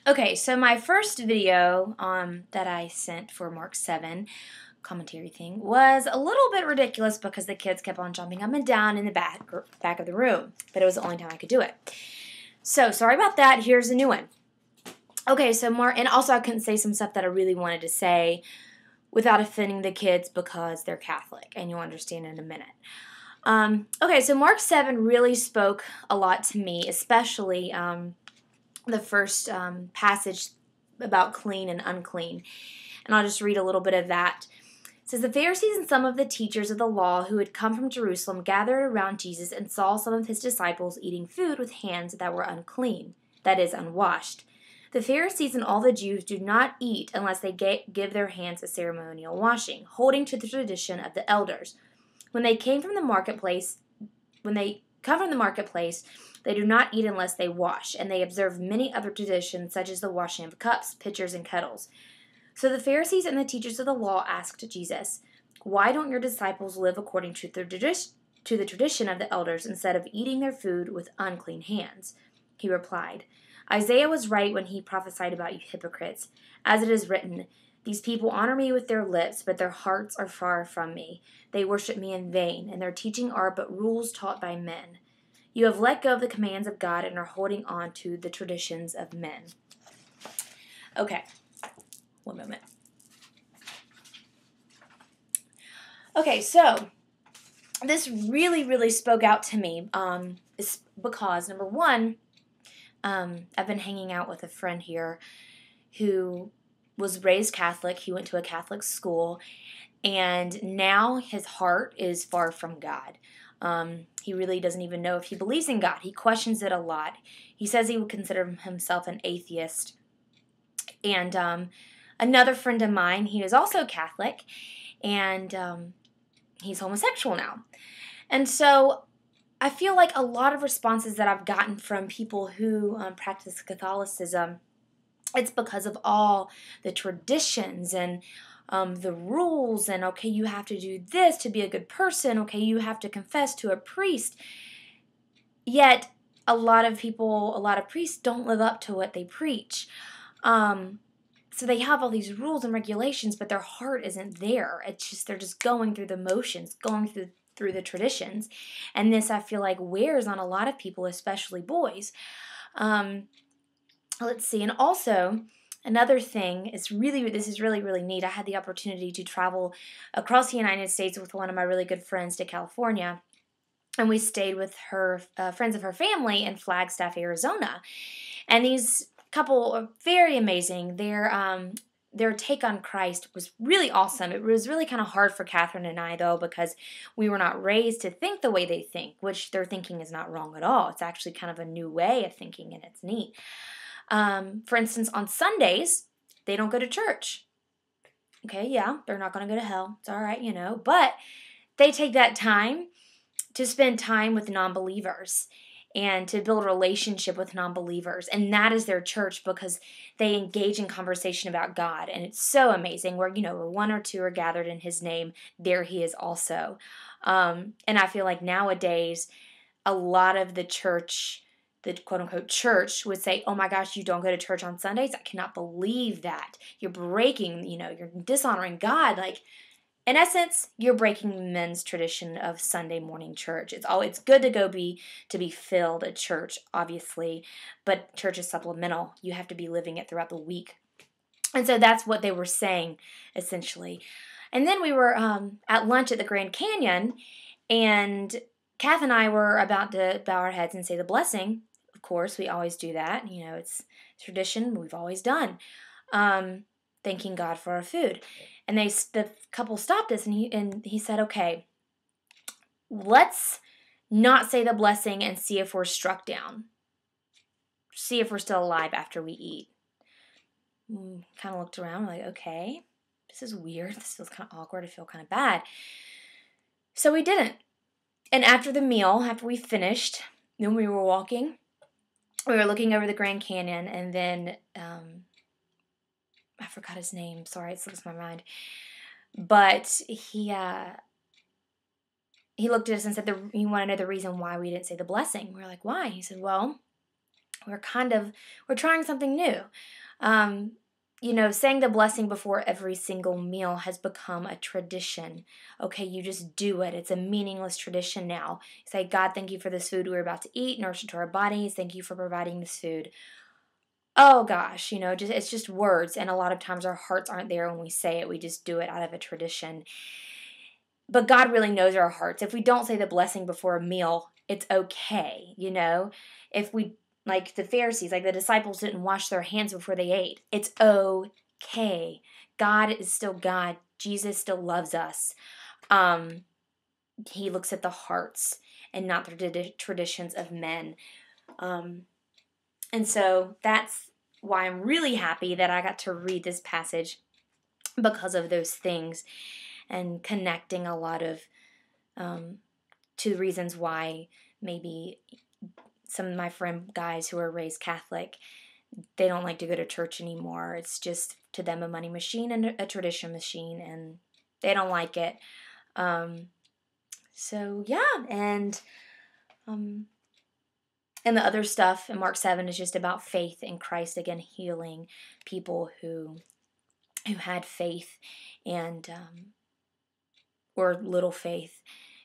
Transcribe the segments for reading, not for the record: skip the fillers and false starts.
Okay, so my first video that I sent for Mark 7 commentary thing was a little bit ridiculous because the kids kept on jumping up and down in the back of the room, but it was the only time I could do it. So sorry about that. Here's a new one. Okay, so and also I couldn't say some stuff that I really wanted to say without offending the kids because they're Catholic, and you'll understand in a minute. Okay, so Mark 7 really spoke a lot to me, especially the first passage about clean and unclean. And I'll just read a little bit of that. It says, the Pharisees and some of the teachers of the law who had come from Jerusalem gathered around Jesus and saw some of his disciples eating food with hands that were unclean, that is, unwashed. The Pharisees and all the Jews do not eat unless they give their hands a ceremonial washing, holding to the tradition of the elders. When they come from the marketplace, they do not eat unless they wash, and they observe many other traditions, such as the washing of cups, pitchers, and kettles. So the Pharisees and the teachers of the law asked Jesus, why don't your disciples live according to the tradition of the elders instead of eating their food with unclean hands? He replied, Isaiah was right when he prophesied about you hypocrites. As it is written, these people honor me with their lips, but their hearts are far from me. They worship me in vain, and their teaching are but rules taught by men. You have let go of the commands of God and are holding on to the traditions of men. Okay, one moment. Okay, so this really, really spoke out to me is because, number one, I've been hanging out with a friend here who was raised Catholic. He went to a Catholic school, and now his heart is far from God. He really doesn't even know if he believes in God. He questions it a lot. He says he would consider himself an atheist. And another friend of mine, he is also Catholic, and he's homosexual now. And so I feel like a lot of responses that I've gotten from people who practice Catholicism, it's because of all the traditions and the rules, and okay, you have to do this to be a good person, okay, you have to confess to a priest. Yet a lot of priests don't live up to what they preach. So they have all these rules and regulations, but their heart isn't there. It's just they're just going through the motions, going through the traditions. And this, I feel like, wears on a lot of people, especially boys. Let's see. And also, another thing is this is really, really neat. I had the opportunity to travel across the United States with one of my really good friends to California. And we stayed with her friends of her family in Flagstaff, Arizona. And these couple are very amazing. Their take on Christ was really awesome. It was really kind of hard for Catherine and I, though, because we were not raised to think the way they think, which their thinking is not wrong at all. It's actually kind of a new way of thinking, and it's neat. For instance, on Sundays, they don't go to church. Okay, yeah, they're not going to go to hell. It's all right, but they take that time to spend time with non-believers and to build a relationship with non-believers. And that is their church because they engage in conversation about God. And it's so amazing where one or two are gathered in his name, there he is also. And I feel like nowadays, a lot of the church, the quote-unquote church, would say, oh my gosh, you don't go to church on Sundays? I cannot believe that. You're breaking, you're dishonoring God. Like, in essence, you're breaking men's tradition of Sunday morning church. It's good to be filled at church, obviously, but church is supplemental. You have to be living it throughout the week. And so that's what they were saying, essentially. And then we were at lunch at the Grand Canyon, and Kath and I were about to bow our heads and say the blessing. Of course, we always do that. It's tradition we've always done. Thanking God for our food. And the couple stopped us, and he said, okay, let's not say the blessing and see if we're struck down. See if we're still alive after we eat. Kind of looked around, like, okay, this is weird. This feels kind of awkward. I feel kind of bad. So we didn't. And after the meal, after we finished, then we were walking. We were looking over the Grand Canyon, and then I forgot his name. Sorry, it slips my mind. But he looked at us and said he wanted to know the reason why we didn't say the blessing. We were like, why? He said, well, we're trying something new. Saying the blessing before every single meal has become a tradition. Okay, you just do it. It's a meaningless tradition now. Say, God, thank you for this food we're about to eat, nourishment to our bodies. Thank you for providing this food. Oh gosh, it's just words. And a lot of times our hearts aren't there when we say it. We just do it out of a tradition. But God really knows our hearts. If we don't say the blessing before a meal, it's okay, If we, like the Pharisees, like the disciples didn't wash their hands before they ate, it's okay. God is still God. Jesus still loves us. He looks at the hearts and not the traditions of men. And so that's why I'm really happy that I got to read this passage, because of those things, and connecting a lot of to reasons why maybe some of my friend guys who are raised Catholic, they don't like to go to church anymore. It's just to them a money machine and a tradition machine, and they don't like it. So yeah, and the other stuff in Mark 7 is just about faith in Christ, again, healing people who had faith and or little faith.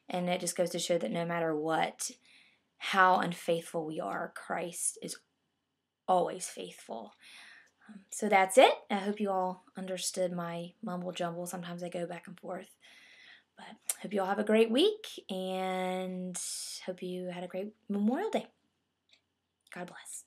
And it just goes to show that no matter how unfaithful we are, Christ is always faithful. So that's it. I hope you all understood my mumble jumble. Sometimes I go back and forth. But hope you all have a great week, and hope you had a great Memorial Day. God bless.